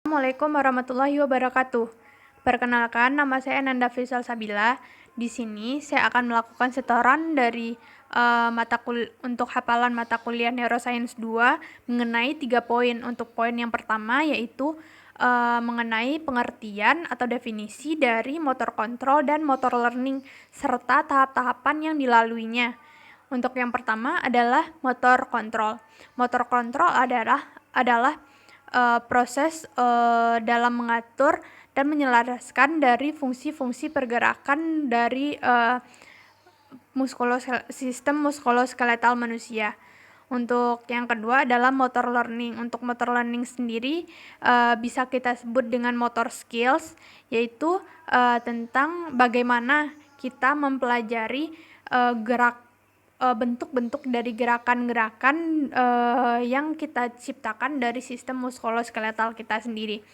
Assalamualaikum warahmatullahi wabarakatuh. Perkenalkan, nama saya Nanda Fisal Sabila. Di sini saya akan melakukan setoran dari untuk hafalan mata kuliah Neuroscience 2 mengenai 3 poin. Untuk poin yang pertama yaitu mengenai pengertian atau definisi dari motor control dan motor learning serta tahap-tahapan yang dilaluinya. Untuk yang pertama adalah motor control. Motor control adalah proses dalam mengatur dan menyelaraskan dari fungsi-fungsi pergerakan dari sistem muskuloskeletal manusia. Untuk yang kedua adalah motor learning. Untuk motor learning sendiri bisa kita sebut dengan motor skills, yaitu tentang bagaimana kita mempelajari bentuk-bentuk dari gerakan-gerakan yang kita ciptakan dari sistem muskuloskeletal kita sendiri.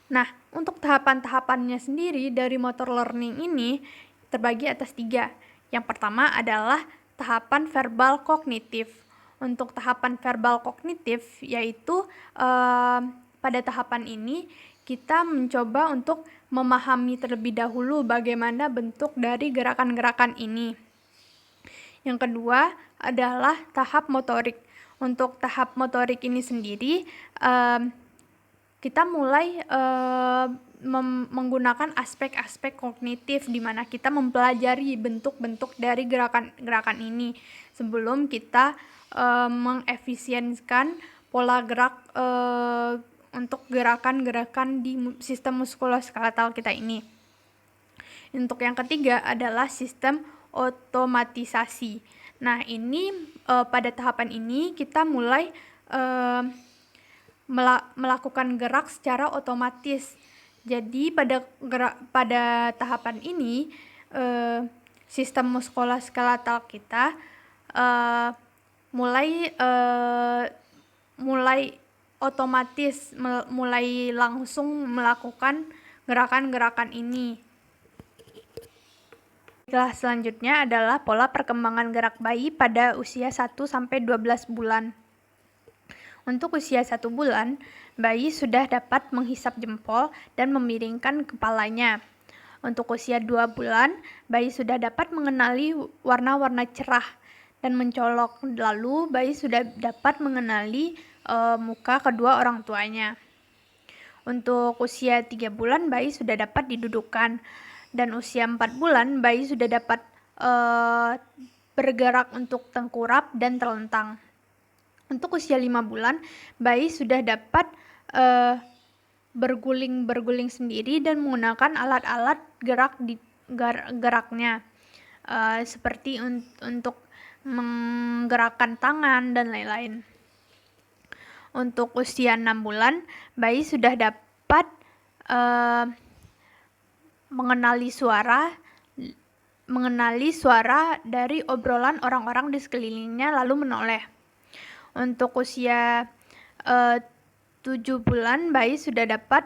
Nah, untuk tahapan-tahapannya sendiri dari motor learning ini terbagi atas 3. Yang pertama adalah tahapan verbal kognitif. Untuk tahapan verbal kognitif yaitu pada tahapan ini kita mencoba untuk memahami terlebih dahulu bagaimana bentuk dari gerakan-gerakan ini. Yang kedua adalah tahap motorik. Untuk tahap motorik ini sendiri, kita mulai menggunakan aspek-aspek kognitif di mana kita mempelajari bentuk-bentuk dari gerakan-gerakan ini sebelum kita mengefisienkan pola gerak untuk gerakan-gerakan di sistem muskuloskeletal kita ini. Untuk yang ketiga adalah sistem otomatisasi. Nah, ini pada tahapan ini kita mulai melakukan gerak secara otomatis. Jadi pada tahapan ini sistem muskuloskeletal kita mulai otomatis, mulai langsung melakukan gerakan-gerakan ini. Kelas selanjutnya adalah pola perkembangan gerak bayi pada usia 1-12 bulan. Untuk usia 1 bulan, bayi sudah dapat menghisap jempol dan memiringkan kepalanya. Untuk usia 2 bulan, bayi sudah dapat mengenali warna-warna cerah dan mencolok. Lalu, bayi sudah dapat mengenali muka kedua orang tuanya. Untuk usia 3 bulan, bayi sudah dapat didudukkan. Dan usia 4 bulan, bayi sudah dapat bergerak untuk tengkurap dan terlentang. Untuk usia 5 bulan, bayi sudah dapat berguling sendiri dan menggunakan alat-alat geraknya, seperti untuk menggerakkan tangan dan lain-lain. Untuk usia 6 bulan, bayi sudah dapat mengenali suara dari obrolan orang-orang di sekelilingnya lalu menoleh. Untuk usia 7 bulan, bayi sudah dapat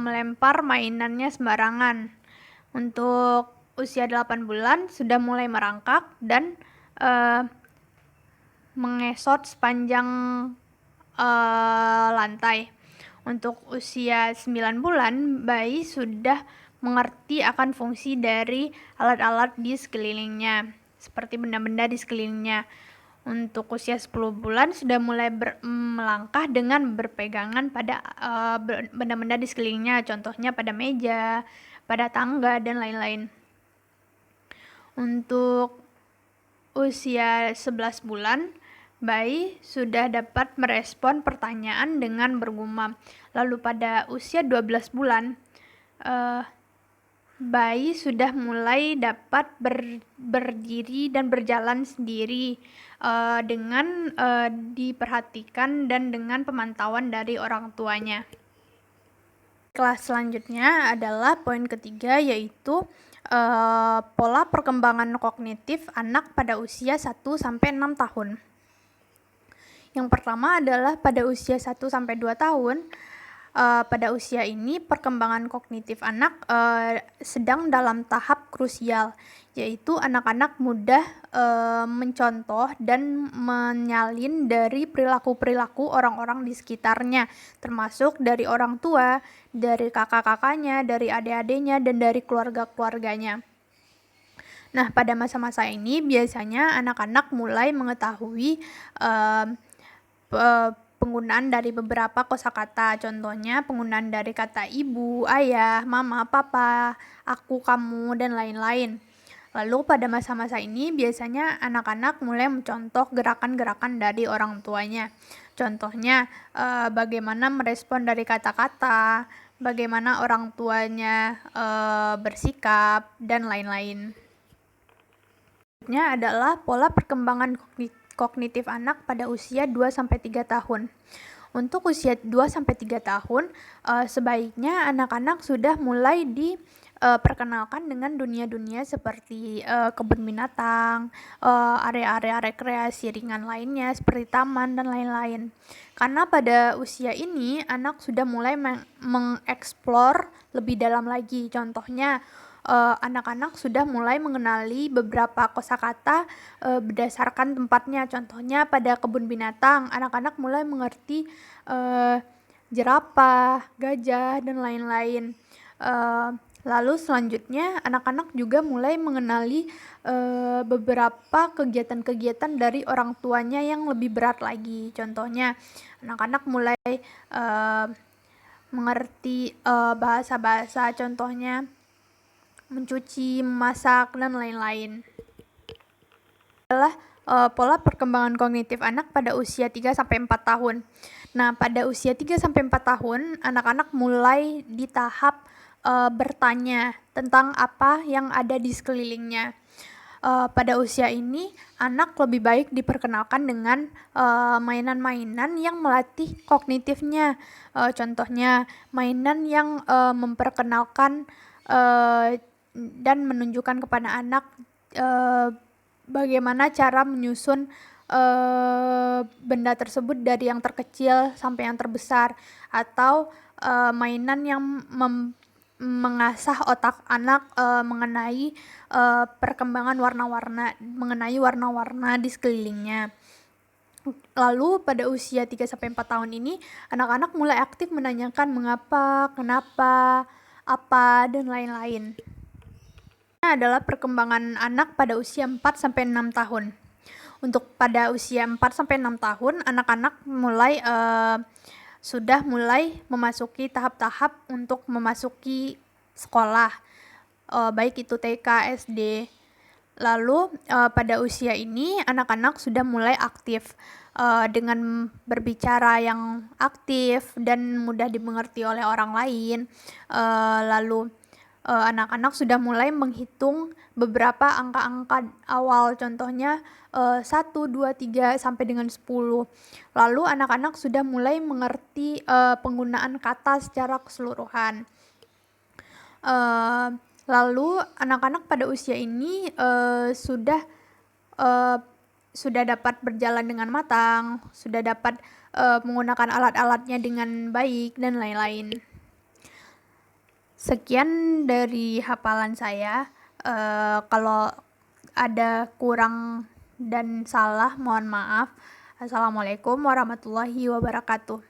melempar mainannya sembarangan. Untuk usia 8 bulan sudah mulai merangkak dan mengesot sepanjang lantai. Untuk usia 9 bulan, bayi sudah mengerti akan fungsi dari alat-alat di sekelilingnya, seperti benda-benda di sekelilingnya. Untuk usia 10 bulan sudah mulai melangkah dengan berpegangan pada benda-benda di sekelilingnya, contohnya pada meja, pada tangga, dan lain-lain. Untuk usia 11 bulan, bayi sudah dapat merespon pertanyaan dengan bergumam. Lalu pada usia 12 bulan, bayi sudah mulai dapat berdiri dan berjalan sendiri dengan diperhatikan dan dengan pemantauan dari orang tuanya. Kelas selanjutnya adalah poin ketiga, yaitu pola perkembangan kognitif anak pada usia 1-6 tahun. Yang pertama adalah pada usia 1-2 tahun, pada usia ini perkembangan kognitif anak sedang dalam tahap krusial, yaitu anak-anak mudah mencontoh dan menyalin dari perilaku-perilaku orang-orang di sekitarnya, termasuk dari orang tua, dari kakak-kakaknya, dari adik-adiknya, dan dari keluarga-keluarganya. Nah, pada masa-masa ini biasanya anak-anak mulai mengetahui penggunaan dari beberapa kosakata, contohnya penggunaan dari kata ibu, ayah, mama, papa, aku, kamu, dan lain-lain. Lalu pada masa-masa ini biasanya anak-anak mulai mencontoh gerakan-gerakan dari orang tuanya. Contohnya bagaimana merespon dari kata-kata, bagaimana orang tuanya bersikap, dan lain-lain. Selanjutnya adalah pola perkembangan kognitif anak pada usia 2-3 tahun. Untuk usia 2-3 tahun, sebaiknya anak-anak sudah mulai diperkenalkan dengan dunia-dunia seperti kebun binatang, area-area rekreasi ringan lainnya seperti taman dan lain-lain. Karena pada usia ini anak sudah mulai mengeksplor lebih dalam lagi. Contohnya anak-anak sudah mulai mengenali beberapa kosakata berdasarkan tempatnya. Contohnya pada kebun binatang, anak-anak mulai mengerti jerapah, gajah, dan lain-lain. Lalu selanjutnya anak-anak juga mulai mengenali beberapa kegiatan-kegiatan dari orang tuanya yang lebih berat lagi. Contohnya anak-anak mulai mengerti bahasa-bahasa, contohnya mencuci, memasak, dan lain-lain. Adalah pola perkembangan kognitif anak pada usia 3-4 tahun. Nah, pada usia 3-4 tahun, anak-anak mulai di tahap bertanya tentang apa yang ada di sekelilingnya. Pada usia ini, anak lebih baik diperkenalkan dengan mainan-mainan yang melatih kognitifnya. Contohnya, mainan yang memperkenalkan dan menunjukkan kepada anak bagaimana cara menyusun benda tersebut dari yang terkecil sampai yang terbesar, atau mainan yang mengasah otak anak mengenai perkembangan mengenai warna-warna di sekelilingnya. Lalu pada usia 3-4 tahun ini, anak-anak mulai aktif menanyakan mengapa, kenapa, apa, dan lain-lain. Ini adalah perkembangan anak pada usia 4-6 tahun. Untuk pada usia 4-6 tahun, anak-anak sudah mulai memasuki tahap-tahap untuk memasuki sekolah, baik itu TK, SD. Lalu pada usia ini anak-anak sudah mulai aktif dengan berbicara yang aktif dan mudah dimengerti oleh orang lain. Lalu anak-anak sudah mulai menghitung beberapa angka-angka awal, contohnya 1, 2, 3 sampai dengan 10. Lalu anak-anak sudah mulai mengerti penggunaan kata secara keseluruhan. Lalu anak-anak pada usia ini sudah dapat berjalan dengan matang, sudah dapat menggunakan alat-alatnya dengan baik, dan lain-lain. Sekian dari hafalan saya. Kalau ada kurang dan salah, mohon maaf. Assalamualaikum warahmatullahi wabarakatuh.